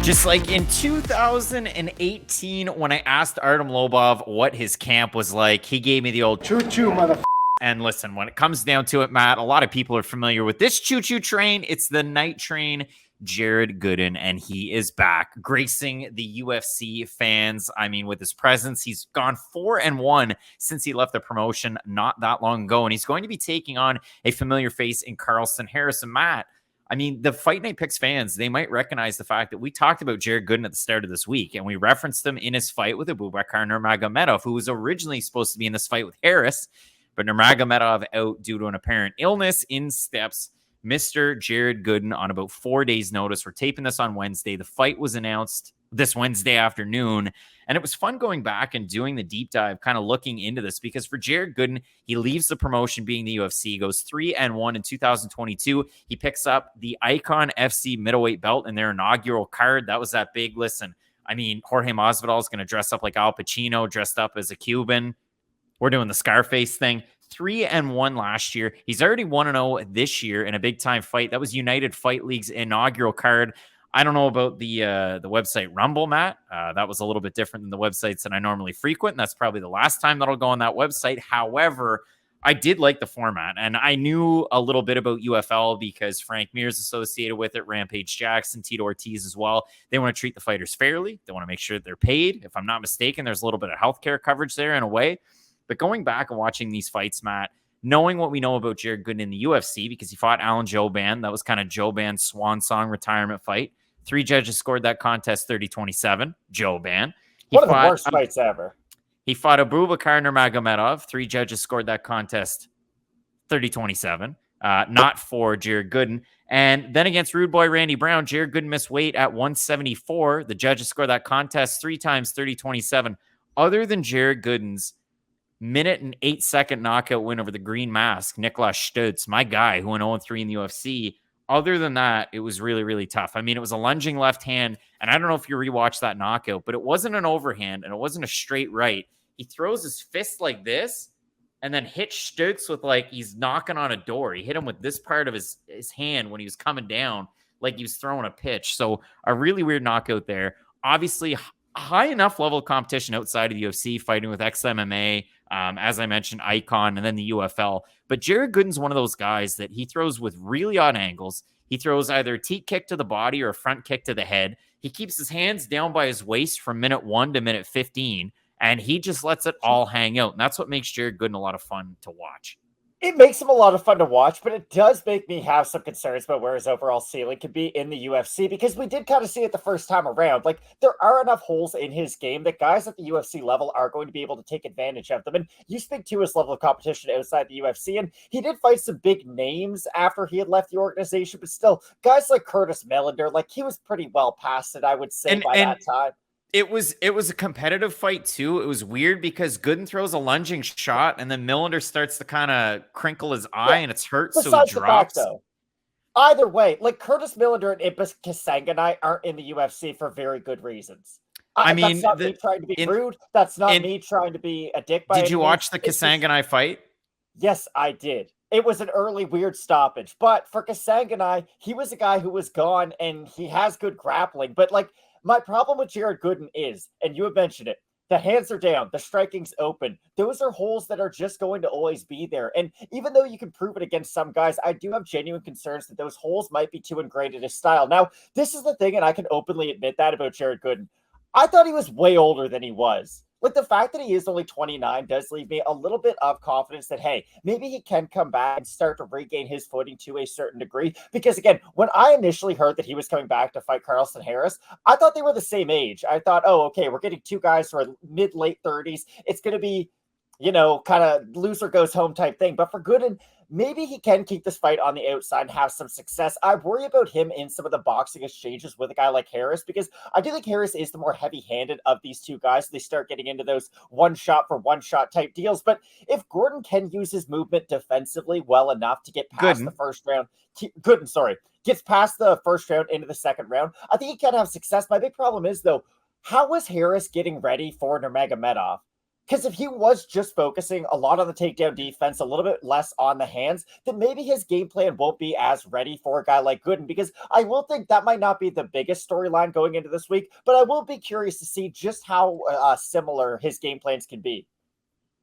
Just like in 2018, when I asked Artem Lobov what his camp was like, he gave me the old choo-choo, motherfucker. And listen, when it comes down to it, Matt, a lot of people are familiar with this choo-choo train. It's the Nite Train, Jared Gooden, and he is back, gracing the UFC fans. I mean, with his presence, he's gone 4-1 since he left the promotion not that long ago, and he's going to be taking on a familiar face in Carlston Harris. And Matt, I mean, the Fight Night Picks fans, they might recognize the fact that we talked about Jared Gooden at the start of this week, and we referenced him in his fight with Abubakar Nurmagomedov, who was originally supposed to be in this fight with Harris, but Nurmagomedov out due to an apparent illness. In steps Mr. Jared Gooden on about 4 days' notice. We're taping this on Wednesday. The fight was announced this Wednesday afternoon, and it was fun going back and doing the deep dive, kind of looking into this, because for Jared Gooden, he leaves the promotion being the UFC, goes 3-1 in 2022. He picks up the Icon FC middleweight belt in their inaugural card. That was that big, listen, I mean, Jorge Masvidal is going to dress up like Al Pacino, dressed up as a Cuban. We're doing the Scarface thing. 3-1 last year. He's already 1-0 this year in a big-time fight. That was United Fight League's inaugural card. I don't know about the website Rumble, Matt. That was a little bit different than the websites that I normally frequent, and that's probably the last time that'll go on that website. However, I did like the format, and I knew a little bit about UFL because Frank Mir's associated with it, Rampage Jackson, Tito Ortiz as well. They want to treat the fighters fairly. They want to make sure that they're paid. If I'm not mistaken, there's a little bit of healthcare coverage there in a way. But going back and watching these fights, Matt, knowing what we know about Jared Gooden in the UFC, because he fought Alan Jouban, that was kind of Jouban's swan song retirement fight. 3 judges scored that contest 30-27. Jouban. One of the worst fights ever. He fought Abubakar Nurmagomedov. 3 judges scored that contest 30-27. Not for Jared Gooden. And then against Rude Boy Randy Brown, Jared Gooden missed weight at 174. The judges scored that contest 3 times 30-27. Other than Jared Gooden's minute and 8-second knockout win over the Green Mask, Niklas Stutz, my guy, who went 0-3 in the UFC. Other than that, it was really, really tough. I mean, it was a lunging left hand, and I don't know if you rewatched that knockout, but it wasn't an overhand, and it wasn't a straight right. He throws his fist like this, and then hits Stutz with like he's knocking on a door. He hit him with this part of his hand when he was coming down, like he was throwing a pitch. So a really weird knockout there. Obviously, high enough level of competition outside of the UFC, fighting with XMMA, as I mentioned, Icon, and then the UFL. But Jared Gooden's one of those guys that he throws with really odd angles. He throws either a teat kick to the body or a front kick to the head. He keeps his hands down by his waist from minute 1 to minute 15, and he just lets it all hang out. And that's what makes Jared Gooden a lot of fun to watch. It makes him a lot of fun to watch, but it does make me have some concerns about where his overall ceiling could be in the UFC, because we did kind of see it the first time around. Like, there are enough holes in his game that guys at the UFC level are going to be able to take advantage of them. And you speak to his level of competition outside the UFC, and he did fight some big names after he had left the organization, but still, guys like Curtis Melander, like, he was pretty well past it, I would say, by that time. It was a competitive fight, too. It was weird because Gooden throws a lunging shot, and then Melander starts to kind of crinkle his eye, and it's hurt, so he drops. Fact, either way, like Curtis Melander and Ibis Kasanganay aren't in the UFC for very good reasons. I mean, that's not me trying to be rude. That's not me trying to be a dick. Did you watch the Kasanganay fight? Yes, I did. It was an early weird stoppage, but for Kasanganay, he was a guy who was gone, and he has good grappling, but like, my problem with Jared Gooden is, and you have mentioned it, the hands are down, the striking's open. Those are holes that are just going to always be there. And even though you can prove it against some guys, I do have genuine concerns that those holes might be too ingrained in his style. Now, this is the thing, and I can openly admit that about Jared Gooden. I thought he was way older than he was. Like, the fact that he is only 29 does leave me a little bit of confidence that, hey, maybe he can come back and start to regain his footing to a certain degree. Because, again, when I initially heard that he was coming back to fight Carlston Harris, I thought they were the same age. I thought, oh, okay, we're getting 2 guys who are mid-late 30s. It's going to be, you know, kind of loser goes home type thing. But for Gooden, maybe he can keep this fight on the outside and have some success. I worry about him in some of the boxing exchanges with a guy like Harris, because I do think Harris is the more heavy-handed of these two guys. They start getting into those one-shot type deals. But if Gordon can use his movement defensively well enough to get past the first round, gets past the first round into the second round, I think he can have success. My big problem is, though, how was Harris getting ready for Nurmagomedov? Because if he was just focusing a lot on the takedown defense, a little bit less on the hands, then maybe his game plan won't be as ready for a guy like Gooden. Because I will think that might not be the biggest storyline going into this week, but I will be curious to see just how similar his game plans can be.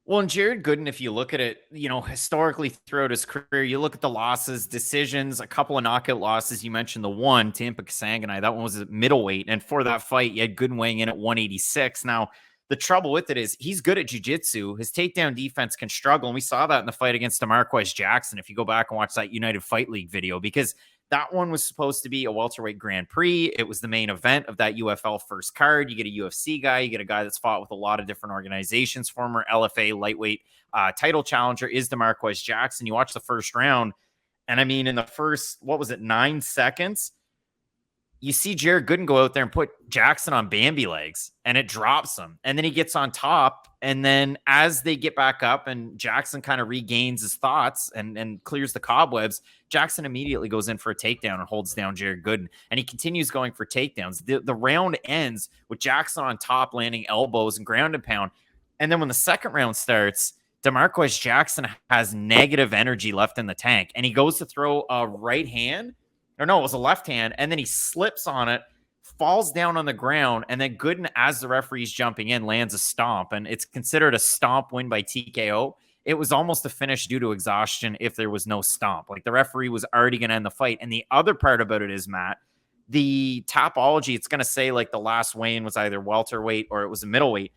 Well, and Jared Gooden, if you look at it, historically throughout his career, you look at the losses, decisions, a couple of knockout losses. You mentioned the one, Tampa Kasanganai, that one was at middleweight. And for that fight, you had Gooden weighing in at 186. Now, the trouble with it is he's good at jiu-jitsu. His takedown defense can struggle. And we saw that in the fight against DeMarquez Jackson, if you go back and watch that United Fight League video, because that one was supposed to be a welterweight Grand Prix. It was the main event of that UFL first card. You get a UFC guy. You get a guy that's fought with a lot of different organizations. Former LFA lightweight title challenger is DeMarquez Jackson. You watch the first round, and I mean, in the first, 9 seconds, you see Jared Gooden go out there and put Jackson on Bambi legs, and it drops him. And then he gets on top, and then as they get back up and Jackson kind of regains his thoughts and clears the cobwebs, Jackson immediately goes in for a takedown and holds down Jared Gooden. And he continues going for takedowns. The round ends with Jackson on top, landing elbows and ground and pound. And then when the second round starts, DeMarquez Jackson has negative energy left in the tank, and he goes to throw a right hand. Or no, it was a left hand, and then he slips on it, falls down on the ground, and then Gooden, as the referee's jumping in, lands a stomp, and it's considered a stomp win by TKO. It was almost a finish due to exhaustion if there was no stomp. Like, the referee was already going to end the fight. And the other part about it is, Matt, the Tapology, it's going to say, like, the last weigh-in was either welterweight or it was a middleweight.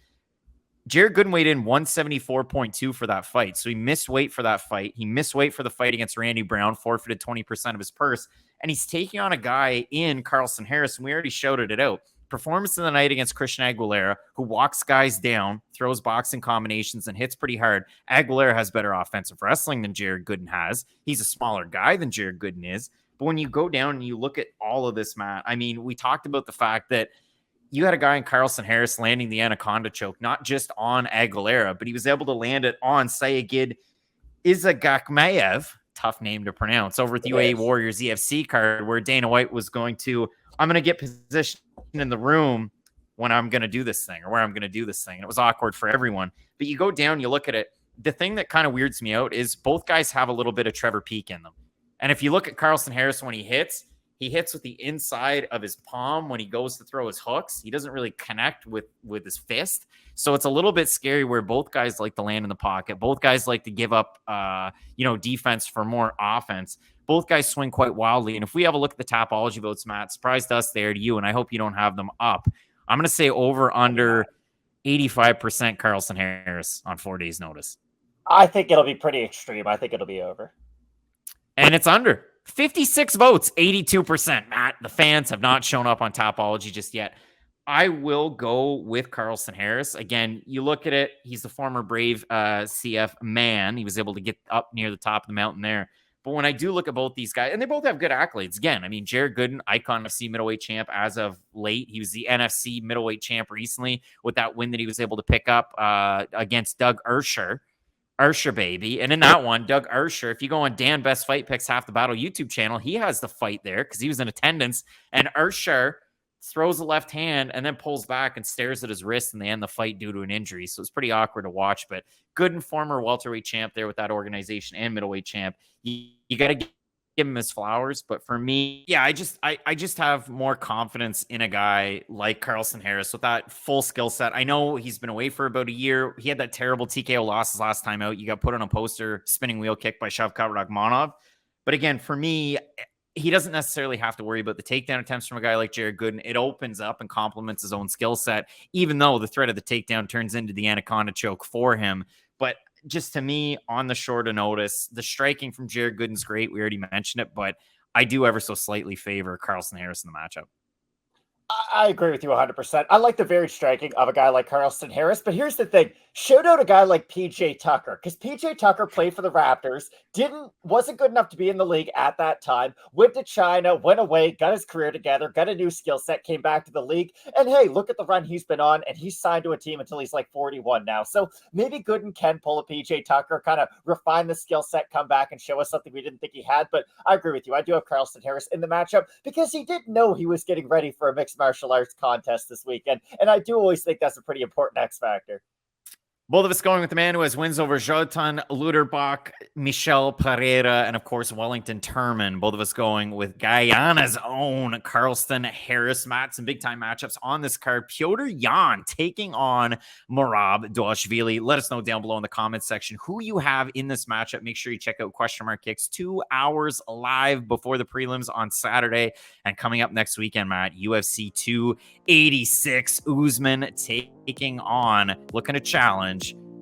Jared Gooden weighed in 174.2 for that fight. So he missed weight for that fight. He missed weight for the fight against Randy Brown, forfeited 20% of his purse. And he's taking on a guy in Carlston Harris, and we already shouted it out. Performance of the night against Christian Aguilera, who walks guys down, throws boxing combinations, and hits pretty hard. Aguilera has better offensive wrestling than Jared Gooden has. He's a smaller guy than Jared Gooden is. But when you go down and you look at all of this, Matt, I mean, we talked about the fact that you had a guy in Carlston Harris landing the anaconda choke, not just on Aguilera, but he was able to land it on Sayegid Izagakmaev, tough name to pronounce, over at the UAE Warriors EFC card, where Dana White was going to, I'm going to get positioned in the room when I'm going to do this thing, or where I'm going to do this thing. And it was awkward for everyone. But you go down, you look at it. The thing that kind of weirds me out is both guys have a little bit of Trevor Peek in them. And if you look at Carlston Harris when he hits with the inside of his palm when he goes to throw his hooks. He doesn't really connect with his fist. So it's a little bit scary where both guys like to land in the pocket. Both guys like to give up, defense for more offense. Both guys swing quite wildly. And if we have a look at the Tapology votes, Matt, surprised us there to you, and I hope you don't have them up. I'm going to say over under 85% Carlston Harris on 4 days' notice. I think it'll be pretty extreme. I think it'll be over. And it's under. 56 votes, 82%. Matt, the fans have not shown up on Tapology just yet. I will go with Carlston Harris. Again, you look at it, he's the former Brave CF man. He was able to get up near the top of the mountain there. But when I do look at both these guys, and they both have good accolades. Again, I mean, Jared Gooden, icon FC middleweight champ as of late. He was the NFC middleweight champ recently with that win that he was able to pick up against Doug Ursher. Ursher, baby. And in that one, Doug Ursher, if you go on Dan Best Fight Picks Half the Battle YouTube channel, he has the fight there because he was in attendance. And Ursher throws a left hand and then pulls back and stares at his wrist, and they end the fight due to an injury. So it's pretty awkward to watch. But Gooden, former welterweight champ there with that organization, and middleweight champ. You got to give him his flowers. But for me, yeah, I just have more confidence in a guy like Carlston Harris with that full skill set. I know he's been away for about a year. He had that terrible TKO loss last time out. You got put on a poster, spinning wheel kick by Shavkat Rakhmonov. But again, for me, he doesn't necessarily have to worry about the takedown attempts from a guy like Jared Gooden. It opens up and complements his own skill set, even though the threat of the takedown turns into the anaconda choke for him. But just to me, on the short of notice, the striking from Jared Gooden's great. We already mentioned it, but I do ever so slightly favor Carlston Harris in the matchup. I agree with you 100%. I like the varied striking of a guy like Carlston Harris, but here's the thing. Shout out a guy like PJ Tucker, because PJ Tucker played for the Raptors, wasn't good enough to be in the league at that time, went to China, went away, got his career together, got a new skill set, came back to the league, and hey, look at the run he's been on, and he's signed to a team until he's like 41 now. So maybe Gooden can pull a PJ Tucker, kind of refine the skill set, come back and show us something we didn't think he had. But I agree with you. I do have Carlston Harris in the matchup because he did know he was getting ready for a mixed martial arts contest this weekend. And I do always think that's a pretty important X factor. Both of us going with the man who has wins over Jotan Luderbach, Michel Pereira, and of course Wellington Turman. Both of us going with Guyana's own Carlston Harris. Matt, some big time matchups on this card. Piotr Yan taking on Merab Dvalishvili. Let us know down below in the comments section who you have in this matchup. Make sure you check out Question Mark Kicks 2 hours live before the prelims on Saturday. And coming up next weekend, Matt, UFC 286, Usman taking on, looking to challenge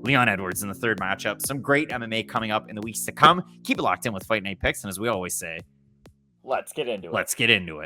Leon Edwards in the third matchup. Some great MMA coming up in the weeks to come. Keep it locked in with Fight Night Picks. And as we always say, let's get into it. Let's get into it.